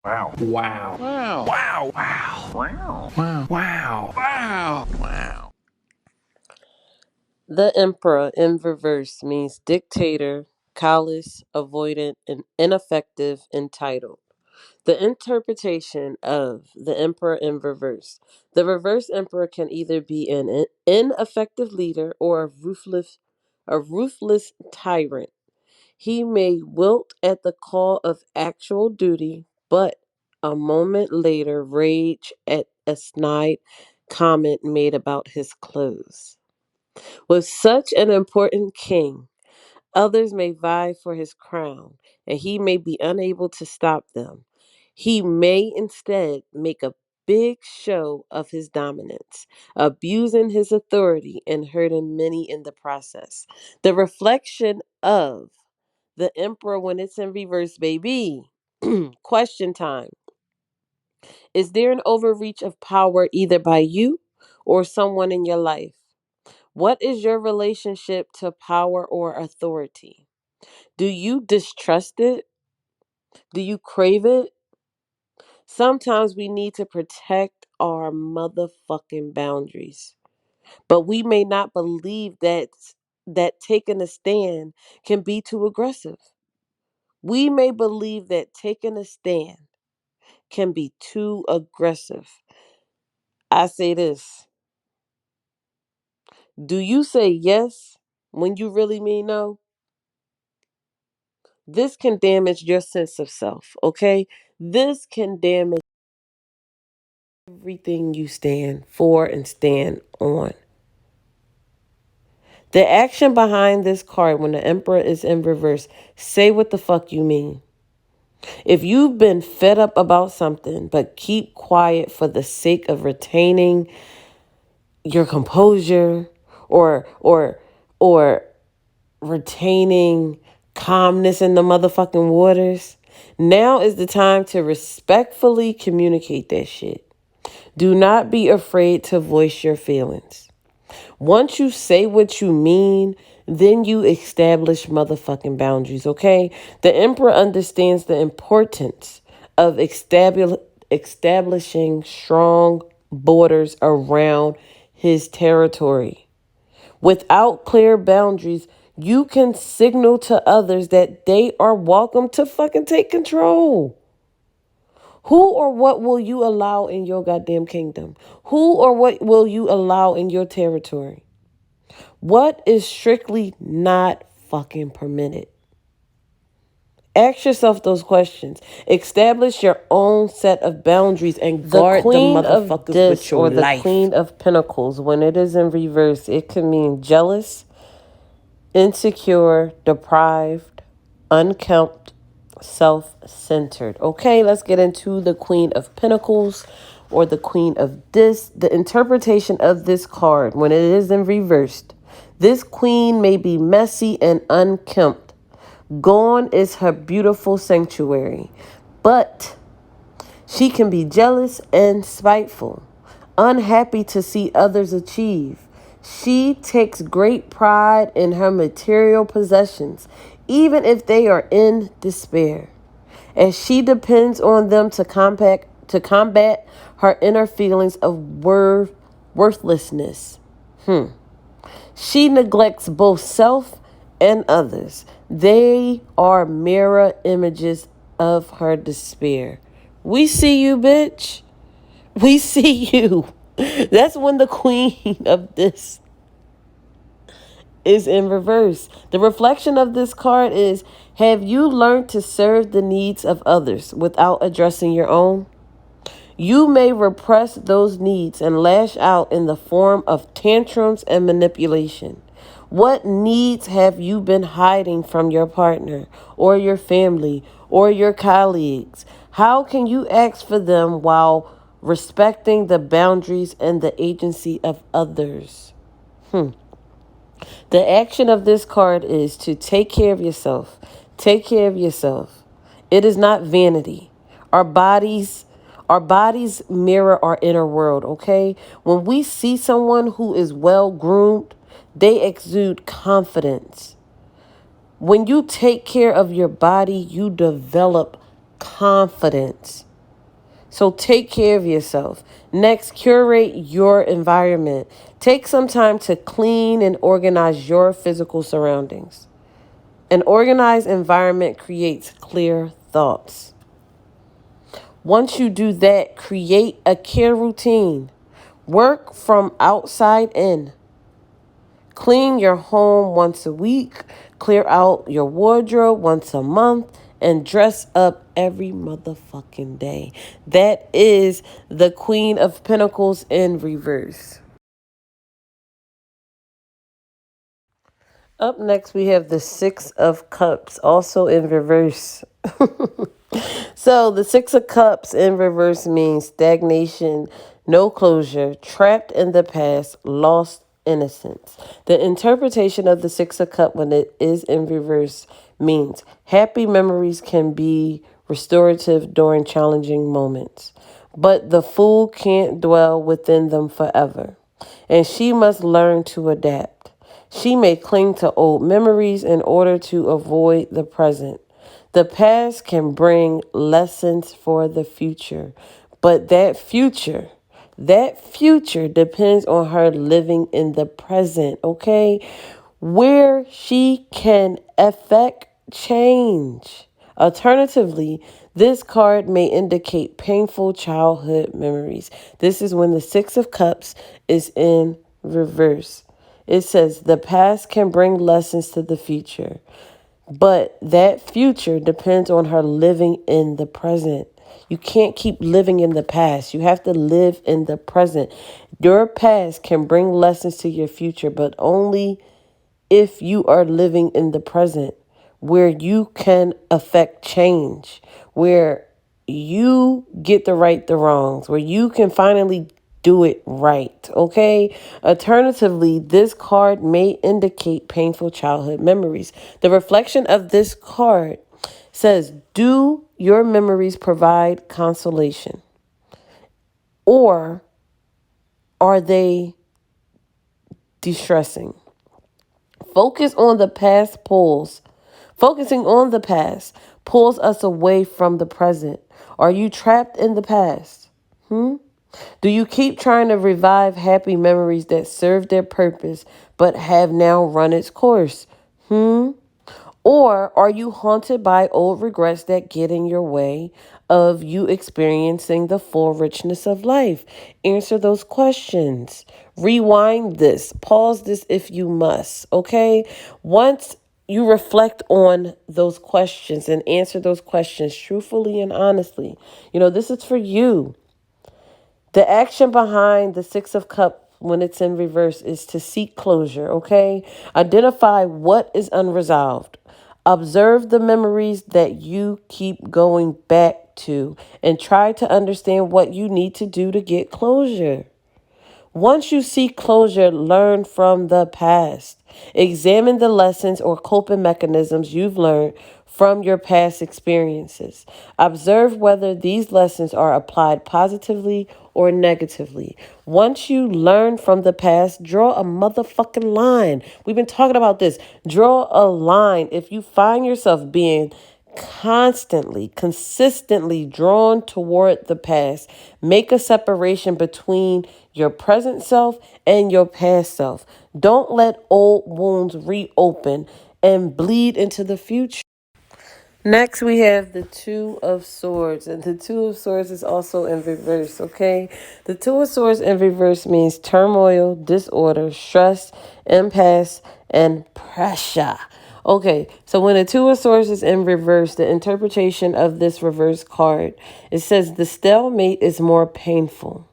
Wow. Wow. Wow. Wow. Wow. Wow. Wow. Wow. Wow. Wow. The Emperor in reverse means dictator, callous, avoidant, and ineffective, entitled. The interpretation of the Emperor in reverse. The reverse Emperor can either be an ineffective leader or a ruthless tyrant. He may wilt at the call of actual duty, but a moment later rage at a snide comment made about his clothes. With such an important king, others may vie for his crown, and he may be unable to stop them. He may instead make a big show of his dominance, abusing his authority and hurting many in the process. The reflection of the emperor when it's in reverse, baby. Question time. Is there an overreach of power either by you or someone in your life? What is your relationship to power or authority? Do you distrust it? Do you crave it? Sometimes we need to protect our motherfucking boundaries. But we may not believe that taking a stand can be too aggressive. We may believe that taking a stand can be too aggressive. I say this. Do you say yes when you really mean no? This can damage your sense of self, okay? This can damage everything you stand for and stand on. The action behind this card when the Emperor is in reverse, say what the fuck you mean. If you've been fed up about something, but keep quiet for the sake of retaining your composure or retaining calmness in the motherfucking waters, now is the time to respectfully communicate that shit. Do not be afraid to voice your feelings. Once you say what you mean, then you establish motherfucking boundaries, okay? The emperor understands the importance of establishing strong borders around his territory. Without clear boundaries, you can signal to others that they are welcome to fucking take control. Who or what will you allow in your goddamn kingdom? Who or what will you allow in your territory? What is strictly not fucking permitted? Ask yourself those questions. Establish your own set of boundaries and guard the motherfuckers with your life. The Queen of Pentacles, when it is in reverse, it can mean jealous, insecure, deprived, unkempt, self-centered. Okay, let's get into the Queen of Pentacles or the Queen of Dis. The interpretation of this card when it is in reversed. This queen may be messy and unkempt. Gone is her beautiful sanctuary, but she can be jealous and spiteful, unhappy to see others achieve. She takes great pride in her material possessions, even if they are in despair, as she depends on them to combat her inner feelings of worthlessness. She neglects both self and others. They are mirror images of her despair. We see you, bitch. We see you. That's when the queen of this is in reverse. The reflection of this card is, have you learned to serve the needs of others without addressing your own? You may repress those needs and lash out in the form of tantrums and manipulation. What needs have you been hiding from your partner or your family or your colleagues? How can you ask for them while respecting the boundaries and the agency of others? The action of this card is to take care of yourself. Take care of yourself. It is not vanity. Our bodies our bodies mirror our inner world, okay? When we see someone who is well groomed, they exude confidence. When you take care of your body, you develop confidence. So take care of yourself. Next, curate your environment. Take some time to clean and organize your physical surroundings. An organized environment creates clear thoughts. Once you do that, create a care routine. Work from outside in. Clean your home once a week. Clear out your wardrobe once a month. And dress up every motherfucking day. That is the Queen of Pentacles in reverse. Up next, we have the Six of Cups, also in reverse. So the Six of Cups in reverse means stagnation, no closure, trapped in the past, lost innocence. The interpretation of the Six of Cups when it is in reverse means happy memories can be restorative during challenging moments, but the fool can't dwell within them forever, and she must learn to adapt. She may cling to old memories in order to avoid the present. The past can bring lessons for the future, but that future depends on her living in the present, okay? Where she can affect change. Alternatively, this card may indicate painful childhood memories. This is when the Six of Cups is in reverse. It says the past can bring lessons to the future, but that future depends on her living in the present. You can't keep living in the past. You have to live in the present. Your past can bring lessons to your future, but only if you are living in the present, where you can affect change, where you get to right the wrongs, where you can finally do it right, okay? Alternatively, this card may indicate painful childhood memories. The reflection of this card says, do your memories provide consolation? Or are they distressing? Focus on the past pulls. Focusing on the past pulls us away from the present. Are you trapped in the past? Do you keep trying to revive happy memories that serve their purpose but have now run its course? Or are you haunted by old regrets that get in your way of you experiencing the full richness of life? Answer those questions. Rewind this. Pause this if you must, okay? Once you reflect on those questions and answer those questions truthfully and honestly, this is for you. The action behind the Six of Cups when it's in reverse is to seek closure, okay? Identify what is unresolved. Observe the memories that you keep going back to and try to understand what you need to do to get closure. Once you seek closure, learn from the past. Examine the lessons or coping mechanisms you've learned from your past experiences. Observe whether these lessons are applied positively or negatively. Once you learn from the past, draw a motherfucking line. We've been talking about this. Draw a line. If you find yourself being consistently drawn toward the past, make a separation between your present self and your past self. Don't let old wounds reopen and bleed into the future. Next, we have the Two of Swords, and the Two of Swords is also in reverse, okay? The Two of Swords in reverse means turmoil, disorder, stress, impasse, and pressure. Okay, so when the Two of Swords is in reverse, the interpretation of this reverse card, it says the stalemate is more painful,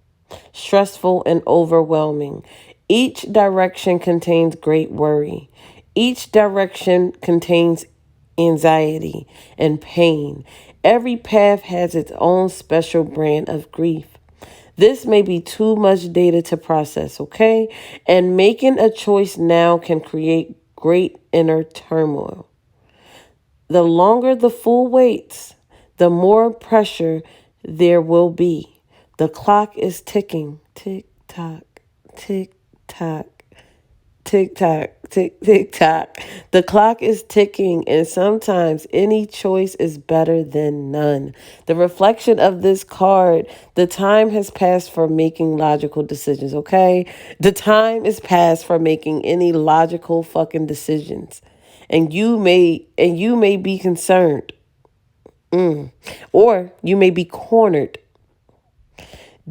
stressful, and overwhelming. Each direction contains great worry. Each direction contains anxiety and pain. Every path has its own special brand of grief. This may be too much data to process, okay? And making a choice now can create great inner turmoil. The longer the fool waits, the more pressure there will be. The clock is ticking. Tick tock, tick tock, Tick tock, tick, tick tock. The clock is ticking, and sometimes any choice is better than none. The reflection of this card, the time has passed for making logical decisions, okay? The time is past for making any logical fucking decisions. And you may be concerned. Or you may be cornered.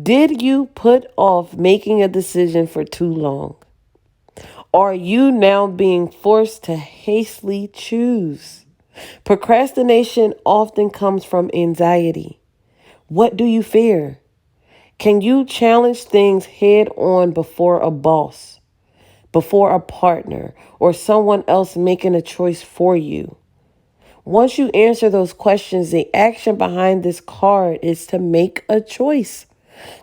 Did you put off making a decision for too long? Are you now being forced to hastily choose? Procrastination often comes from anxiety. What do you fear? Can you challenge things head on before a boss, before a partner, or someone else making a choice for you? Once you answer those questions, the action behind this card is to make a choice.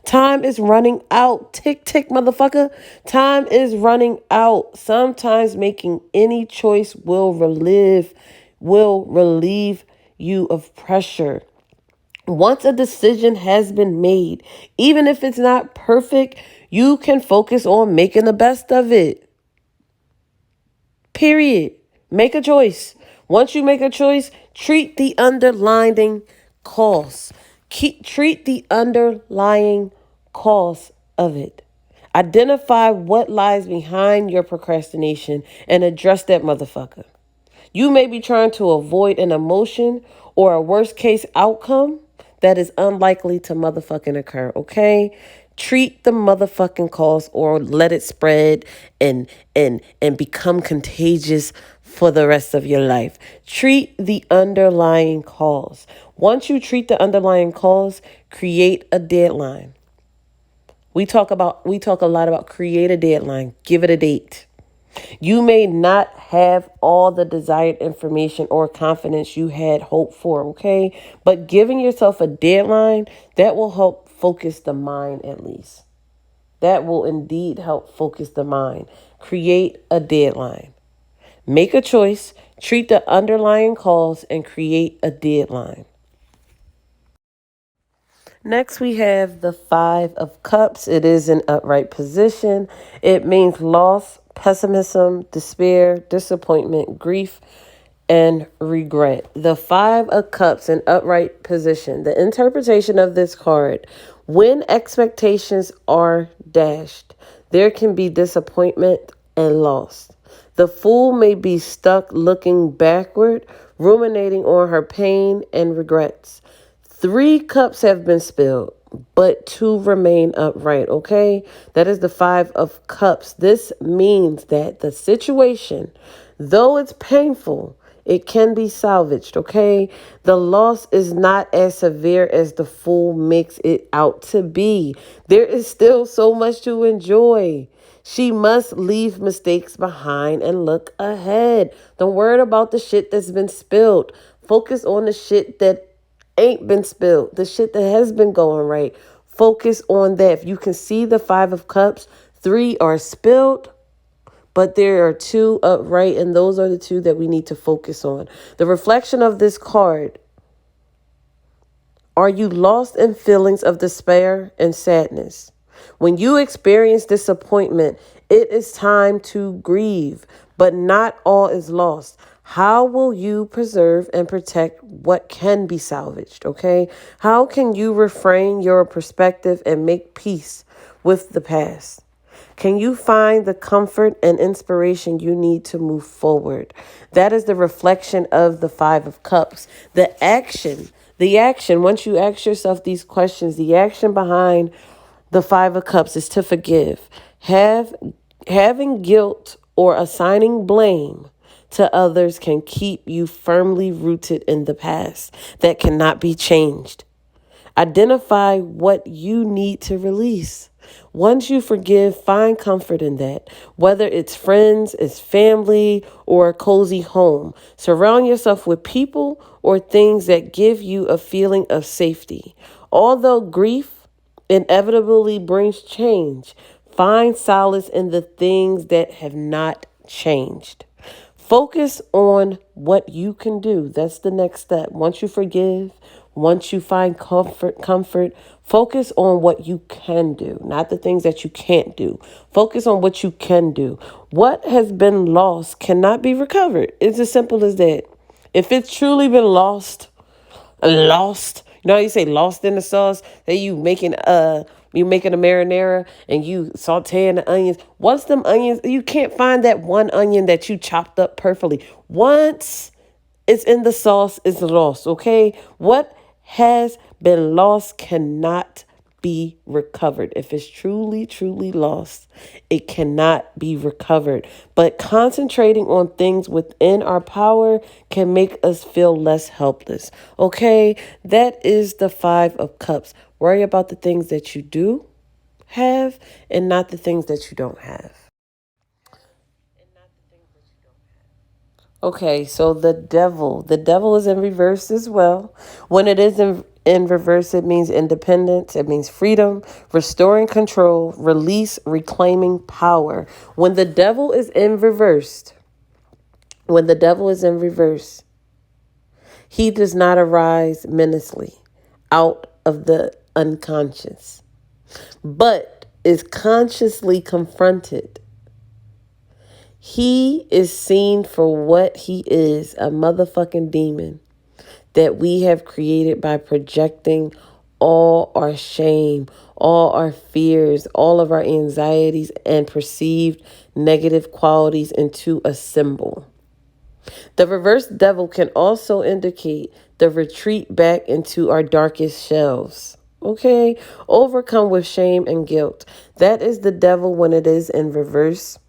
Time is running out. Tick, tick, motherfucker. Time is running out. Sometimes making any choice will relieve you of pressure. Once a decision has been made, even if it's not perfect, you can focus on making the best of it. Period. Make a choice. Once you make a choice, treat the underlying cause. Treat the underlying cause of it. Identify what lies behind your procrastination and address that motherfucker. You may be trying to avoid an emotion or a worst case outcome that is unlikely to motherfucking occur, okay? Treat the motherfucking cause or let it spread and become contagious for the rest of your life. Treat the underlying cause. Once you treat the underlying cause, create a deadline. We talk a lot about create a deadline, give it a date. You may not have all the desired information or confidence you had hoped for, okay? But giving yourself a deadline, that will help focus the mind at least. That will indeed help focus the mind. Create a deadline. Make a choice, treat the underlying cause, and create a deadline. Next, we have the Five of Cups. It is an upright position. It means loss, pessimism, despair, disappointment, grief, and regret. The Five of Cups in upright position. The interpretation of this card: when expectations are dashed, there can be disappointment and loss. The fool may be stuck looking backward, ruminating on her pain and regrets. 3 cups have been spilled, but 2 remain upright, okay? That is the 5 of cups. This means that the situation, though it's painful, it can be salvaged, okay? The loss is not as severe as the fool makes it out to be. There is still so much to enjoy. She must leave mistakes behind and look ahead. Don't worry about the shit that's been spilled. Focus on the shit that ain't been spilled, the shit that has been going right. Focus on that. If you can see the 5 of cups, 3 are spilled, but there are 2 upright, and those are the 2 that we need to focus on. The reflection of this card: are you lost in feelings of despair and sadness? When you experience disappointment, it is time to grieve, but not all is lost. How will you preserve and protect what can be salvaged, okay? How can you reframe your perspective and make peace with the past? Can you find the comfort and inspiration you need to move forward? That is the reflection of the 5 of cups. The action, once you ask yourself these questions, the action behind the 5 of cups is to forgive. Having guilt or assigning blame to others can keep you firmly rooted in the past that cannot be changed. Identify what you need to release. Once you forgive, find comfort in that, whether it's friends, it's family, or a cozy home. Surround yourself with people or things that give you a feeling of safety. Although grief inevitably brings change, find solace in the things that have not changed. Focus on what you can do. That's the next step. Once you forgive, Once you find comfort, focus on what you can do, not the things that you can't do. Focus on what you can do. What has been lost cannot be recovered. It's as simple as that. If it's truly been lost. You know how you say lost in the sauce? That you making a marinara and you sauteing the onions. Once them onions, you can't find that one onion that you chopped up perfectly. Once it's in the sauce, it's lost, okay? What has been lost cannot be recovered. If it's truly, truly lost, it cannot be recovered. But concentrating on things within our power can make us feel less helpless. Okay, that is the Five of Cups. Worry about the things that you do have and not the things that you don't have. Okay, so the devil is in reverse as well. When it is in reverse, it means independence, it means freedom, restoring control, release, reclaiming power. When the devil is in reverse, when the devil is in reverse, he does not arise menacingly out of the unconscious, but is consciously confronted. He is seen for what he is, a motherfucking demon that we have created by projecting all our shame, all our fears, all of our anxieties and perceived negative qualities into a symbol. The reverse devil can also indicate the retreat back into our darkest shelves. Okay, overcome with shame and guilt. That is the devil when it is in reverse.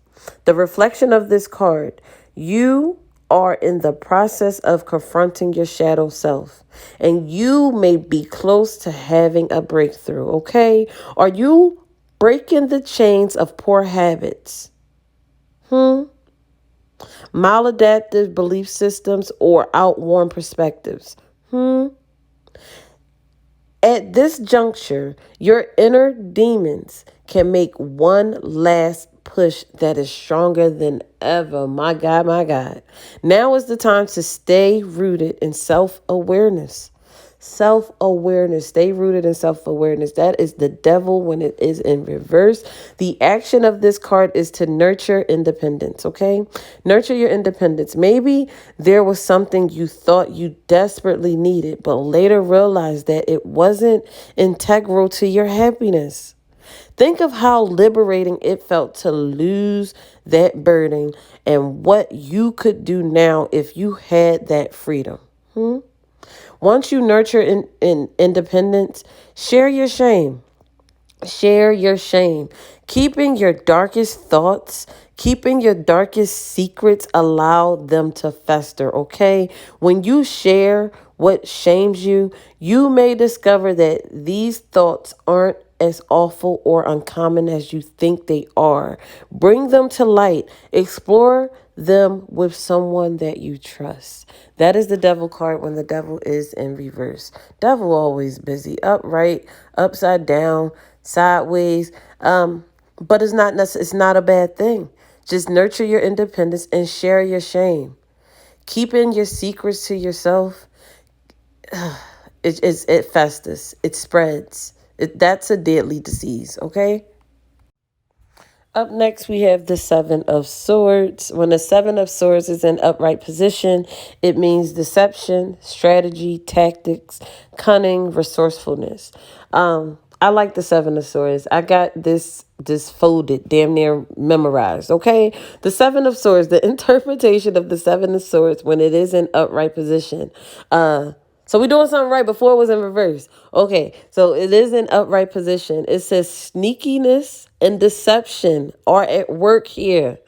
The reflection of this card, you are in the process of confronting your shadow self, and you may be close to having a breakthrough, okay? Are you breaking the chains of poor habits? Maladaptive belief systems or outworn perspectives? At this juncture, your inner demons can make one last push that is stronger than ever. My God, my God. Now is the time to stay rooted in self-awareness. Self-awareness. Stay rooted in self-awareness. That is the devil when it is in reverse. The action of this card is to nurture independence, okay? Nurture your independence. Maybe there was something you thought you desperately needed, but later realized that it wasn't integral to your happiness. Think of how liberating it felt to lose that burden and what you could do now if you had that freedom. Once you nurture in independence, share your shame. Share your shame. Keeping your darkest thoughts, keeping your darkest secrets, allow them to fester, okay? When you share what shames you, you may discover that these thoughts aren't as awful or uncommon as you think they are. Bring them to light. Explore them with someone that you trust. That is the devil card when the devil is in reverse. Devil always busy, upright, upside down, sideways. But it's not a bad thing. Just nurture your independence and share your shame. Keeping your secrets to yourself, it festers, it spreads. That's a deadly disease, okay? Up next, we have the Seven of Swords. When the Seven of Swords is in upright position, it means deception, strategy, tactics, cunning, resourcefulness. I like the Seven of Swords. I got this folded, damn near memorized, okay? The Seven of Swords, the interpretation of the Seven of Swords when it is in upright position. So we're doing something right before it was in reverse. Okay, so it is in upright position. It says sneakiness and deception are at work here.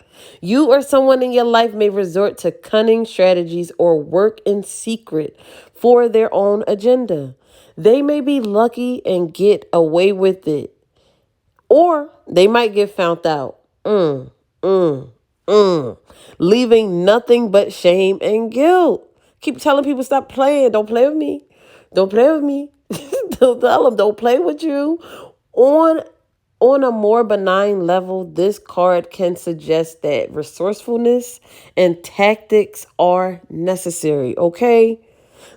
You or someone in your life may resort to cunning strategies or work in secret for their own agenda. They may be lucky and get away with it, or they might get found out. Leaving nothing but shame and guilt. Keep telling people stop playing. Don't play with me. Don't play with me. Don't tell them don't play with you. On a more benign level, this card can suggest that resourcefulness and tactics are necessary, okay?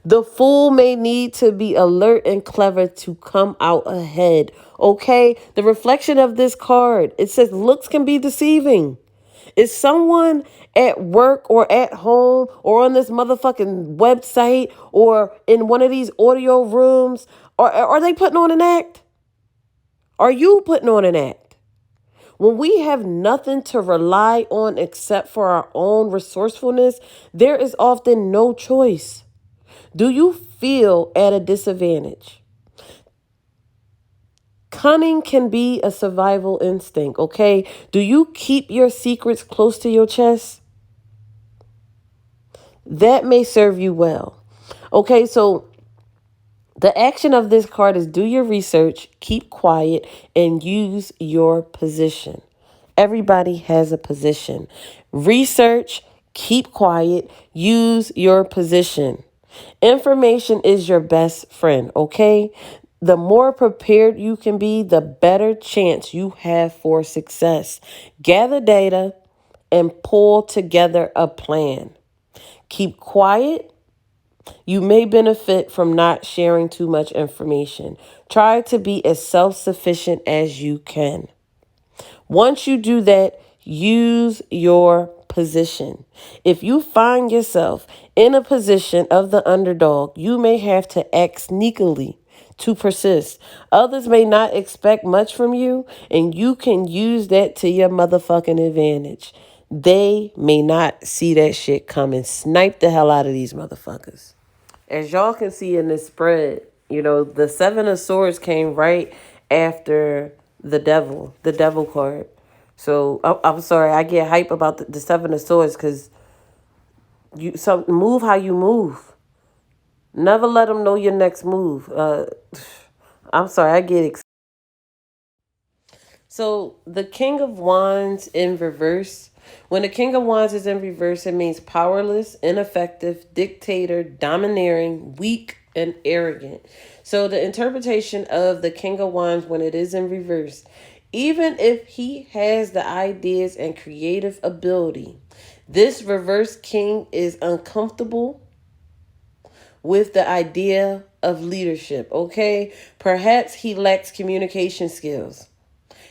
The fool may need to be alert and clever to come out ahead. Okay? The reflection of this card, it says looks can be deceiving. Is someone at work or at home or on this motherfucking website or in one of these audio rooms, or are they putting on an act? Are you putting on an act? When we have nothing to rely on except for our own resourcefulness, there is often no choice. Do you feel at a disadvantage? Cunning can be a survival instinct, okay? Do you keep your secrets close to your chest? That may serve you well. Okay, so the action of this card is do your research, keep quiet, and use your position. Everybody has a position. Research, keep quiet, use your position. Information is your best friend, okay? The more prepared you can be, the better chance you have for success. Gather data and pull together a plan. Keep quiet. You may benefit from not sharing too much information. Try to be as self-sufficient as you can. Once you do that, use your position. If you find yourself in a position of the underdog, you may have to act sneakily to persist. Others may not expect much from you, and you can use that to your motherfucking advantage. They may not see that shit coming. Snipe the hell out of these motherfuckers. As y'all can see in this spread, the Seven of Swords came right after the devil card. So I'm sorry, I get hype about the Seven of Swords because move how you move. Never let them know your next move. I'm sorry, I get excited. So the King of Wands in reverse. When the King of Wands is in reverse, it means powerless, ineffective, dictator, domineering, weak, and arrogant. So the interpretation of the King of Wands when it is in reverse, even if he has the ideas and creative ability, this reverse king is uncomfortable with the idea of leadership, okay? Perhaps he lacks communication skills.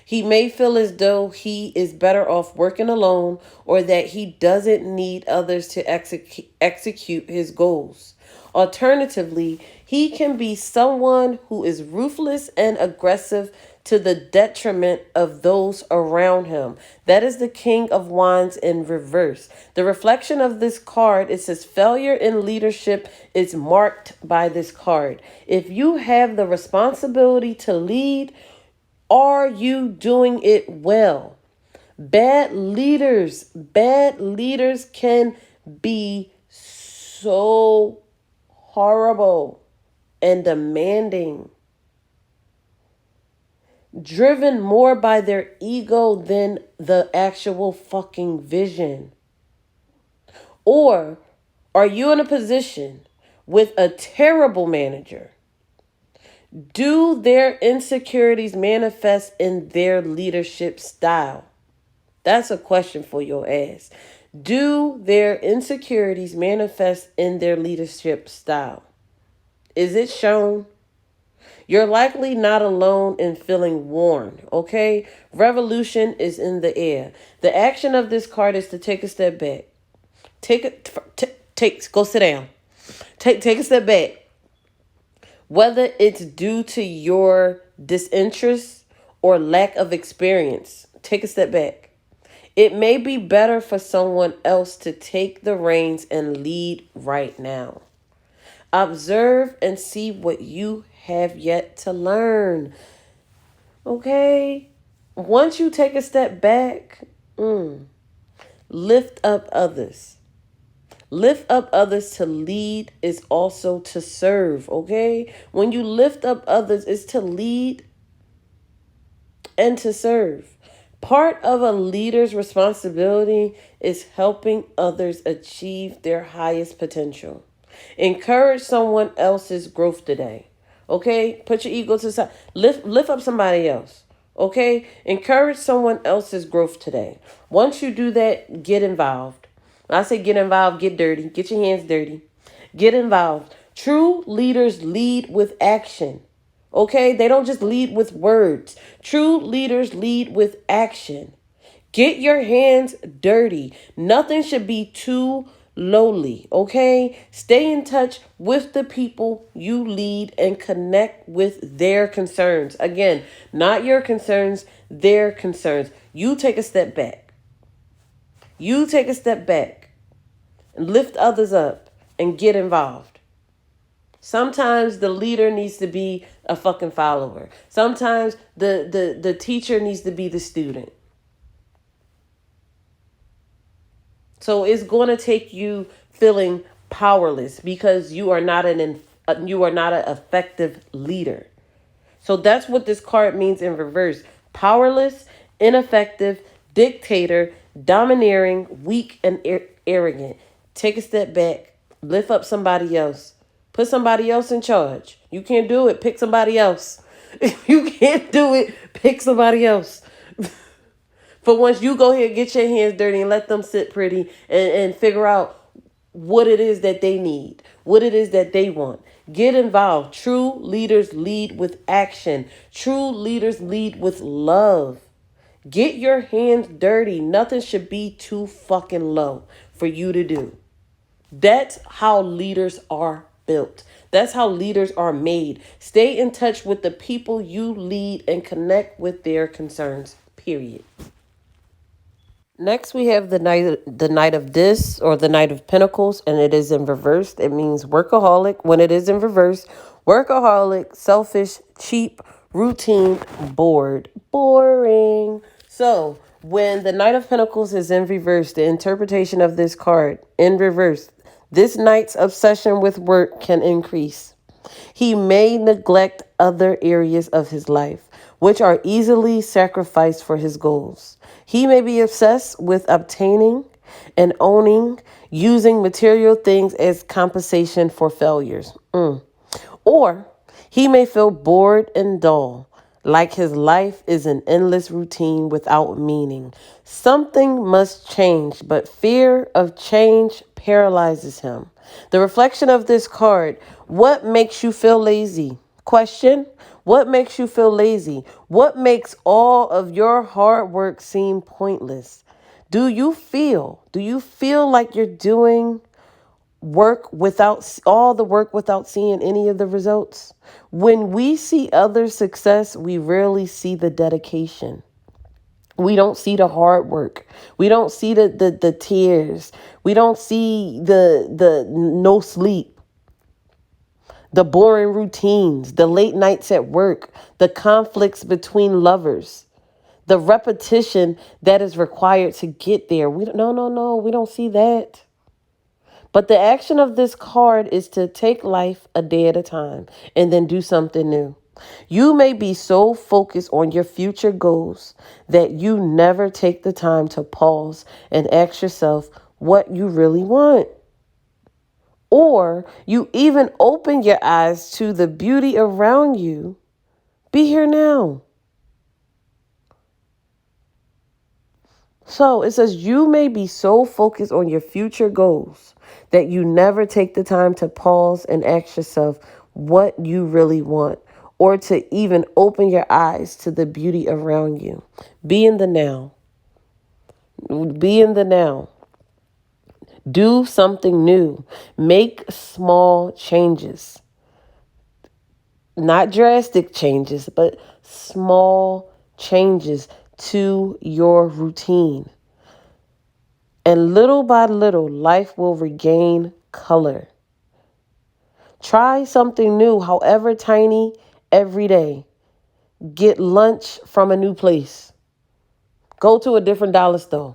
He may feel as though he is better off working alone or that he doesn't need others to execute his goals. Alternatively, he can be someone who is ruthless and aggressive to the detriment of those around him. That is the King of Wands in reverse. The reflection of this card, it says failure in leadership is marked by this card. If you have the responsibility to lead, are you doing it well? Bad leaders can be so horrible and demanding, driven more by their ego than the actual fucking vision. Or are you in a position with a terrible manager? Do their insecurities manifest in their leadership style? That's a question for your ass. Do their insecurities manifest in their leadership style? Is it shown? You're likely not alone in feeling worn, okay? Revolution is in the air. The action of this card is to take a step back. Go sit down. Take a step back. Whether it's due to your disinterest or lack of experience, take a step back. It may be better for someone else to take the reins and lead right now. Observe and see what you have yet to learn. Okay? Once you take a step back, lift up others. Lift up others to lead is also to serve, okay? When you lift up others, it's to lead and to serve. Part of a leader's responsibility is helping others achieve their highest potential. Encourage someone else's growth today, okay? Put your ego to the side. Lift up somebody else, okay? Encourage someone else's growth today. Once you do that, get involved. When I say get involved, get dirty. Get your hands dirty. Get involved. True leaders lead with action. Okay? They don't just lead with words. True leaders lead with action. Get your hands dirty. Nothing should be too lowly, okay? Stay in touch with the people you lead and connect with their concerns. Again, not your concerns, their concerns. You take a step back. You take a step back and lift others up and get involved. Sometimes the leader needs to be a fucking follower. Sometimes the teacher needs to be the student. So it's going to take you feeling powerless because you are not an effective leader. So that's what this card means in reverse. Powerless, ineffective, dictator, domineering, weak, and arrogant. Take a step back. Lift up somebody else. Put somebody else in charge. You can't do it. Pick somebody else. If you can't do it, pick somebody else. For once, you go ahead, get your hands dirty and let them sit pretty and figure out what it is that they need, what it is that they want. Get involved. True leaders lead with action. True leaders lead with love. Get your hands dirty. Nothing should be too fucking low for you to do. That's how leaders are built. That's how leaders are made. Stay in touch with the people you lead and connect with their concerns. Period. Next, we have the Knight of Dis or the Knight of Pentacles, and it is in reverse. It means workaholic. When it is in reverse, workaholic, selfish, cheap, routine, bored, boring. So, when the Knight of Pentacles is in reverse, the interpretation of this card in reverse, this knight's obsession with work can increase. He may neglect other areas of his life, which are easily sacrificed for his goals. He may be obsessed with obtaining and owning, using material things as compensation for failures. Or he may feel bored and dull, like his life is an endless routine without meaning. Something must change, but fear of change paralyzes him. The reflection of this card, what makes you feel lazy? Question, what makes you feel lazy? What makes all of your hard work seem pointless? Do you feel like you're doing work without all the work without seeing any of the results? When we see others' success, we rarely see the dedication. We don't see the hard work. We don't see the tears. We don't see the no sleep, the boring routines, the late nights at work, the conflicts between lovers, the repetition that is required to get there. We don't see that. But the action of this card is to take life a day at a time and then do something new. You may be so focused on your future goals that you never take the time to pause and ask yourself what you really want. Or you even open your eyes to the beauty around you. Be here now. So it says you may be so focused on your future goals that you never take the time to pause and ask yourself what you really want, or to even open your eyes to the beauty around you. Be in the now. Be in the now. Do something new. Make small changes. Not drastic changes, but small changes to your routine. And little by little, life will regain color. Try something new, however tiny, every day. Get lunch from a new place. Go to a different dollar store.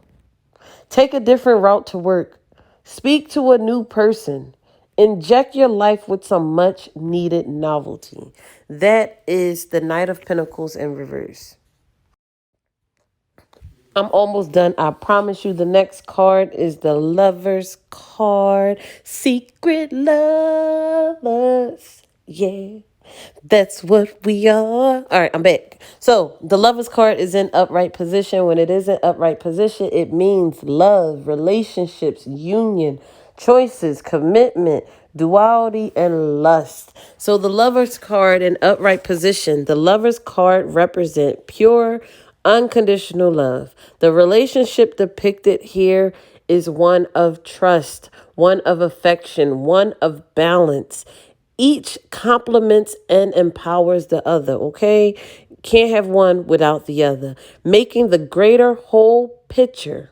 Take a different route to work. Speak to a new person. Inject your life with some much needed novelty. That is the Knight of Pentacles in reverse. I'm almost done. I promise you the next card is the Lover's card. Secret lovers. Yeah. That's what we are. All right, I'm back. So the Lover's card is in upright position. When it is in upright position, it means love, relationships, union, choices, commitment, duality, and lust. So the Lover's card in upright position, the Lover's card represent pure, unconditional love. The relationship depicted here is one of trust, one of affection, one of balance. Each complements and empowers the other, okay? Can't have one without the other. Making the greater whole picture,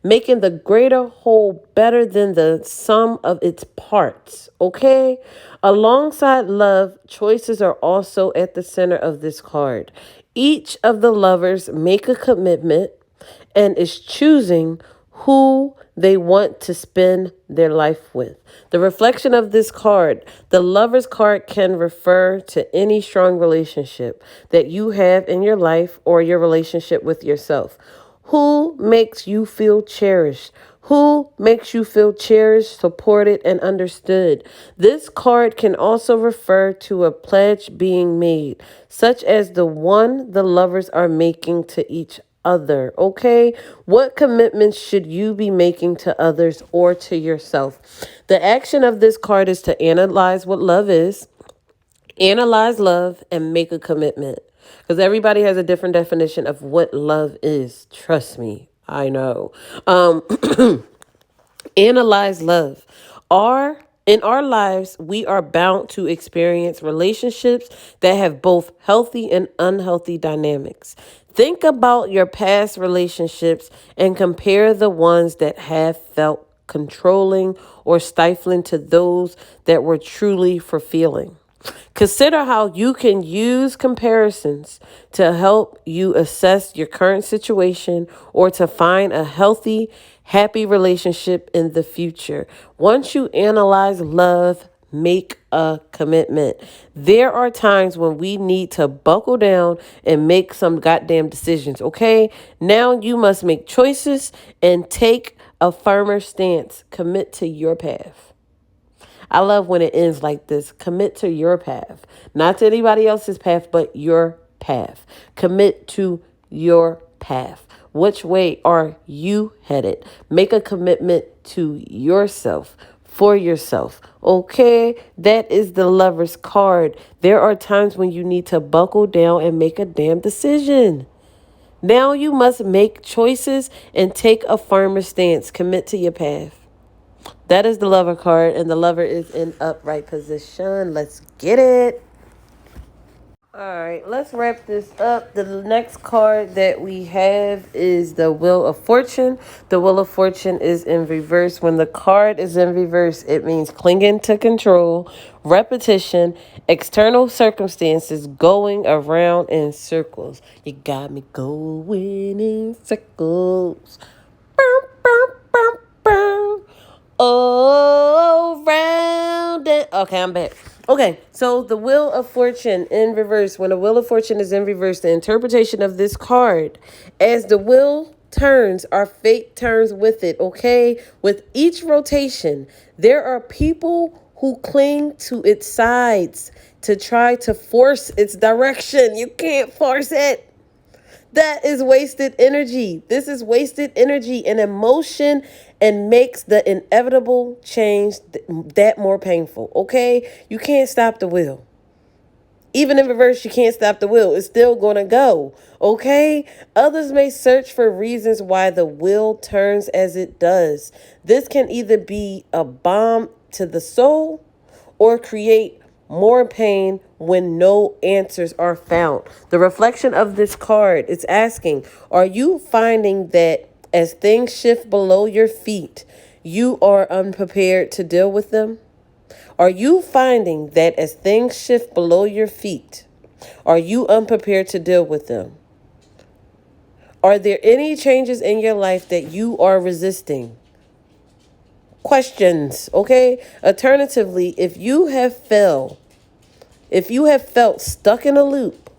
making the greater whole better than the sum of its parts, okay? Alongside love, choices are also at the center of this card. Each of the lovers make a commitment and is choosing who they want to spend their life with. The reflection of this card, the Lover's card, can refer to any strong relationship that you have in your life or your relationship with yourself. Who makes you feel cherished? Who makes you feel cherished, supported, and understood? This card can also refer to a pledge being made, such as the one the lovers are making to each other, okay? What commitments should you be making to others or to yourself? The action of this card is to analyze what love is, analyze love, and make a commitment. Because everybody has a different definition of what love is. Trust me, I know. Analyze love. In our lives, we are bound to experience relationships that have both healthy and unhealthy dynamics. Think about your past relationships and compare the ones that have felt controlling or stifling to those that were truly fulfilling. Consider how you can use comparisons to help you assess your current situation or to find a healthy, happy relationship in the future. Once you analyze love, make a commitment. There are times when we need to buckle down and make some goddamn decisions, okay? Now you must make choices and take a firmer stance. Commit to your path. I love when it ends like this. Commit to your path. Not to anybody else's path, but your path. Commit to your path. Which way are you headed? Make a commitment to yourself, for yourself. Okay? That is the Lover's card. There are times when you need to buckle down and make a damn decision. Now you must make choices and take a firmer stance. Commit to your path. That is the Lover card, and the Lover is in upright position. Let's get it. All right, let's wrap this up. The next card that we have is the Wheel of Fortune. The Wheel of Fortune is in reverse. When the card is in reverse, it means clinging to control, repetition, external circumstances, going around in circles. You got me going in circles. Bow, bow, bow, bow. Oh, round and okay, I'm back. Okay, so the Wheel of Fortune in reverse. When the Wheel of Fortune is in reverse, the interpretation of this card, as the wheel turns, our fate turns with it, okay? With each rotation, there are people who cling to its sides to try to force its direction. You can't force it. That is wasted energy. This is wasted energy and emotion and makes the inevitable change that more painful, okay? You can't stop the wheel. Even in reverse, you can't stop the wheel. It's still going to go, okay? Others may search for reasons why the wheel turns as it does. This can either be a balm to the soul or create more pain when no answers are found. The reflection of this card is asking, are you finding that as things shift below your feet, you are unprepared to deal with them? Are you finding that as things shift below your feet, are you unprepared to deal with them? Are there any changes in your life that you are resisting? Questions, okay? Alternatively, if you have felt stuck in a loop,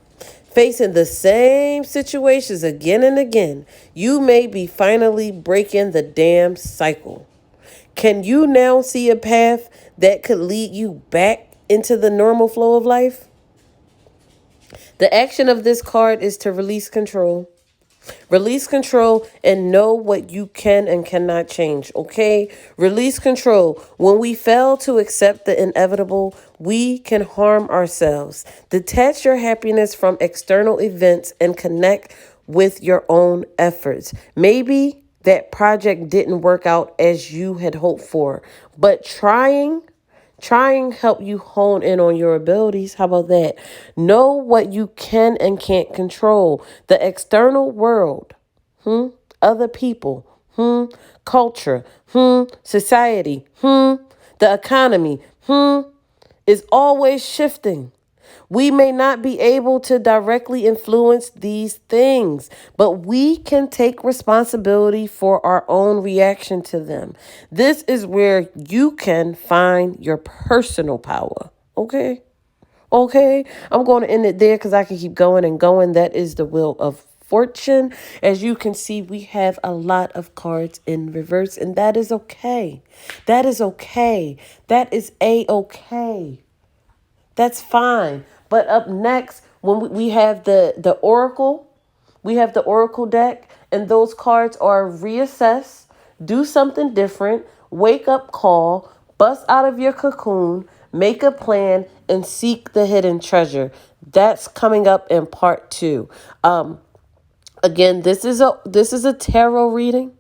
facing the same situations again and again, you may be finally breaking the damn cycle. Can you now see a path that could lead you back into the normal flow of life? The action of this card is to release control. Release control and know what you can and cannot change, okay? Release control. When we fail to accept the inevitable, we can harm ourselves. Detach your happiness from external events and connect with your own efforts. Maybe that project didn't work out as you had hoped for, but trying help you hone in on your abilities. How about that? Know what you can and can't control. The external world, other people, culture, society, the economy, is always shifting. We may not be able to directly influence these things, but we can take responsibility for our own reaction to them. This is where you can find your personal power. Okay? Okay? I'm going to end it there because I can keep going and going. That is the Wheel of Fortune. As you can see, we have a lot of cards in reverse, and that is okay. That is okay. That is a-okay. That's fine. But up next, when we have the Oracle, we have the Oracle deck, and those cards are reassess, do something different, wake up call, bust out of your cocoon, make a plan, and seek the hidden treasure. That's coming up in part 2. Again, this is a tarot reading.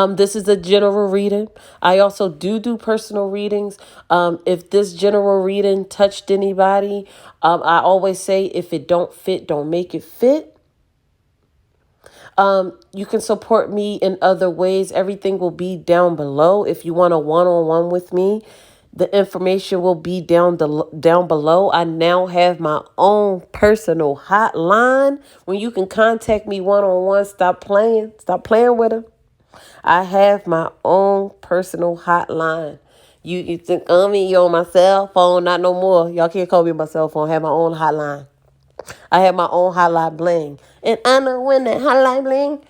This is a general reading. I also do personal readings. If this general reading touched anybody, I always say if it don't fit, don't make it fit. You can support me in other ways. Everything will be down below. If you want a one-on-one with me, the information will be down below. I now have my own personal hotline when you can contact me one-on-one. Stop playing with them. I have my own personal hotline. You think you on my cell phone? Not no more. Y'all can't call me on my cell phone. I have my own hotline. I have my own hotline bling. And I know when that hotline bling,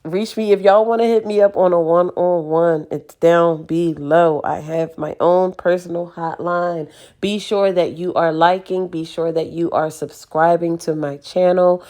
reach me if y'all want to hit me up on a one-on-one. It's down below. I have my own personal hotline. Be sure that you are liking. Be sure that you are subscribing to my channel.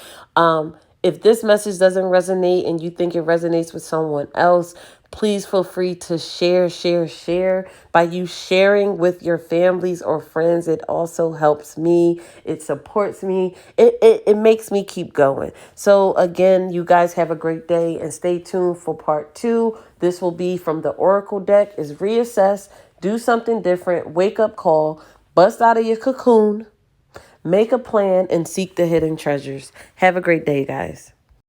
If this message doesn't resonate and you think it resonates with someone else, please feel free to share. By you sharing with your families or friends, it also helps me. It supports me. It makes me keep going. So again, you guys have a great day and stay tuned for part 2. This will be from the Oracle deck. Is reassess, do something different, wake up call, bust out of your cocoon, make a plan, and seek the hidden treasures. Have a great day, guys.